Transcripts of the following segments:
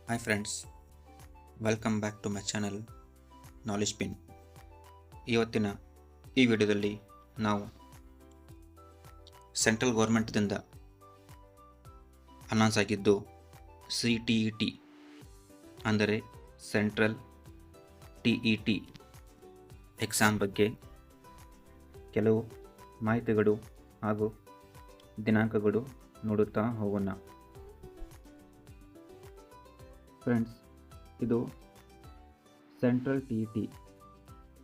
Hi friends, welcome back to my channel Knowledge Pin. ಇವತ್ತಿನ ಈ ವಿಡಿಯೋದಲ್ಲಿ ನಾವು ಸೆಂಟ್ರಲ್ ಗೌರ್ಮೆಂಟ್ದಿಂದ ಅನೌನ್ಸ್ ಆಗಿದ್ದು CTET ಅಂದರೆ ಸೆಂಟ್ರಲ್ TET ಎಕ್ಸಾಮ್ ಬಗ್ಗೆ ಕೆಲವು ಮಾಹಿತಿಗಳು ಹಾಗೂ ದಿನಾಂಕಗಳು ನೋಡುತ್ತಾ ಹೋಗೋಣ. ಫ್ರೆಂಡ್ಸ್, ಇದು ಸೆಂಟ್ರಲ್ TET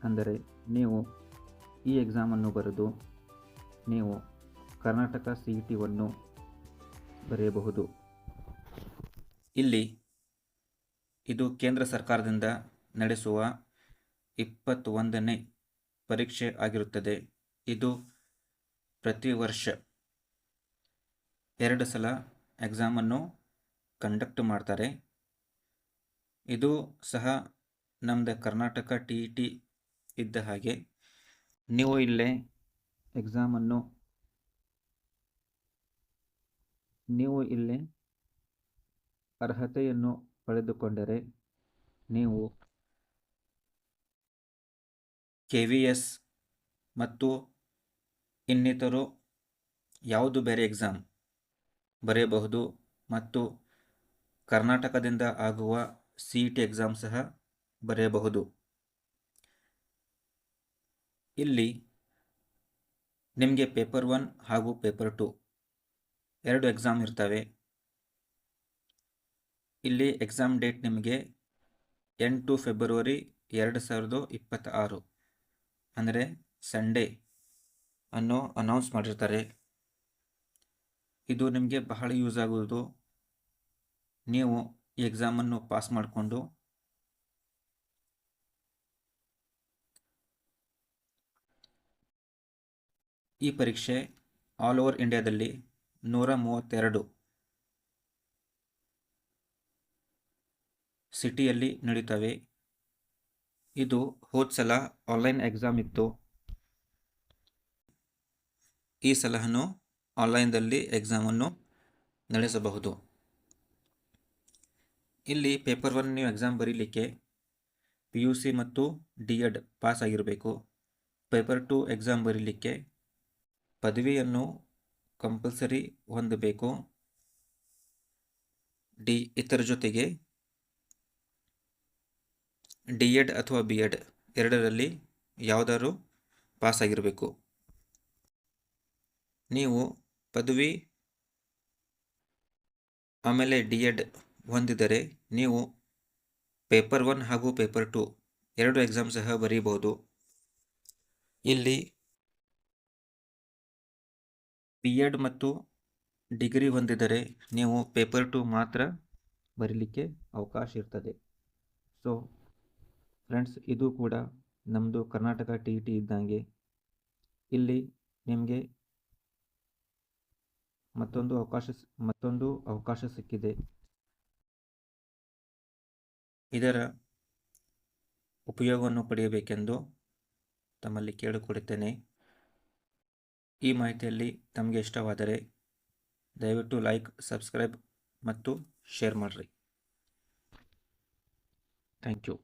ಅಂದರೆ ನೀವು ಈ ಎಕ್ಸಾಮನ್ನು ಬರೆದು ನೀವು ಕರ್ನಾಟಕ CET-ವನ್ನು ಬರೆಯಬಹುದು. ಇಲ್ಲಿ ಇದು ಕೇಂದ್ರ ಸರ್ಕಾರದಿಂದ ನಡೆಸುವ 21ನೇ ಪರೀಕ್ಷೆ ಆಗಿರುತ್ತದೆ. ಇದು ಪ್ರತಿ ವರ್ಷ 2 ಸಲ ಎಕ್ಸಾಮನ್ನು ಕಂಡಕ್ಟ್ ಮಾಡ್ತಾರೆ. ಇದು ಸಹ ನಮ್ಮದು ಕರ್ನಾಟಕ TET ಇದ್ದ ಹಾಗೆ. ನೀವು ಇಲ್ಲೇ ಎಕ್ಸಾಮನ್ನು ಅರ್ಹತೆಯನ್ನು ಪಡೆದುಕೊಂಡರೆ ನೀವು KVS ಮತ್ತು ಇನ್ನಿತರು ಯಾವುದು ಬೇರೆ ಎಕ್ಸಾಮ್ ಬರೆಯಬಹುದು ಮತ್ತು ಕರ್ನಾಟಕದಿಂದ ಆಗುವ CET ಎಕ್ಸಾಮ್ ಸಹ ಬರೆಯಬಹುದು. ಇಲ್ಲಿ ನಿಮಗೆ ಪೇಪರ್ 1 ಹಾಗೂ ಪೇಪರ್ 2 2 ಎಕ್ಸಾಮ್ ಇರ್ತವೆ. ಇಲ್ಲಿ ಎಕ್ಸಾಮ್ ಡೇಟ್ ನಿಮಗೆ 8 ಫೆಬ್ರವರಿ 2026 ಅಂದರೆ ಸಂಡೇ ಅನ್ನು ಅನೌನ್ಸ್ ಮಾಡಿರ್ತಾರೆ. ಇದು ನಿಮಗೆ ಬಹಳ ಯೂಸ್ ಆಗುವುದು. ನೀವು ಈ ಎಕ್ಸಾಮನ್ನು ಪಾಸ್ ಮಾಡಿಕೊಂಡು ಈ ಪರೀಕ್ಷೆ ಆಲ್ ಓವರ್ ಇಂಡಿಯಾದಲ್ಲಿ 132 ಸಿಟಿಯಲ್ಲಿ ನಡೀತವೆ. ಇದು ಹೋದ ಸಲ ಆನ್ಲೈನ್ ಎಕ್ಸಾಮ್ ಇತ್ತು. ಈ ಸಲನೂ ಆನ್ಲೈನ್ದಲ್ಲಿ ಎಕ್ಸಾಮನ್ನು ನಡೆಸಬಹುದು. ಇಲ್ಲಿ ಪೇಪರ್ 1 ನೀವು ಎಕ್ಸಾಮ್ ಬರೀಲಿಕ್ಕೆ PUC ಮತ್ತು D.Ed ಪಾಸ್ ಆಗಿರಬೇಕು. ಪೇಪರ್ 2 ಎಕ್ಸಾಮ್ ಬರೀಲಿಕ್ಕೆ ಪದವಿಯನ್ನು ಕಂಪಲ್ಸರಿ ಹೊಂದಬೇಕು. ಇದರ ಜೊತೆಗೆ D.Ed ಅಥವಾ B.Ed ಎರಡರಲ್ಲಿ ಯಾವುದಾದ್ರು ಪಾಸ್ ಆಗಿರಬೇಕು. ನೀವು ಪದವಿ ಆಮೇಲೆ D.Ed ಹೊಂದಿದರೆ ನೀವು ಪೇಪರ್ 1 ಹಾಗೂ ಪೇಪರ್ 2 2 ಎಕ್ಸಾಮ್ ಸಹ ಬರೀಬಹುದು. ಇಲ್ಲಿ B.Ed ಮತ್ತು ಡಿಗ್ರಿ ಹೊಂದಿದರೆ ನೀವು ಪೇಪರ್ 2 ಮಾತ್ರ ಬರೀಲಿಕ್ಕೆ ಅವಕಾಶ ಇರ್ತದೆ. ಸೊ ಫ್ರೆಂಡ್ಸ್, ಇದು ಕೂಡ ನಮ್ಮದು ಕರ್ನಾಟಕ TET ಇದ್ದಂಗೆ. ಇಲ್ಲಿ ನಿಮಗೆ ಮತ್ತೊಂದು ಅವಕಾಶ ಸಿಕ್ಕಿದೆ. ಇದರ ಉಪಯೋಗವನ್ನು ಪಡೆಯಬೇಕೆಂದು ತಮ್ಮಲ್ಲಿ ಕೇಳಿಕೊಳ್ಳುತ್ತೇನೆ. ಈ ಮಾಹಿತಿಯಲ್ಲಿ ತಮಗೆ ಇಷ್ಟವಾದರೆ ದಯವಿಟ್ಟು ಲೈಕ್, ಸಬ್ಸ್ಕ್ರೈಬ್ ಮತ್ತು ಶೇರ್ ಮಾಡಿರಿ. Thank you.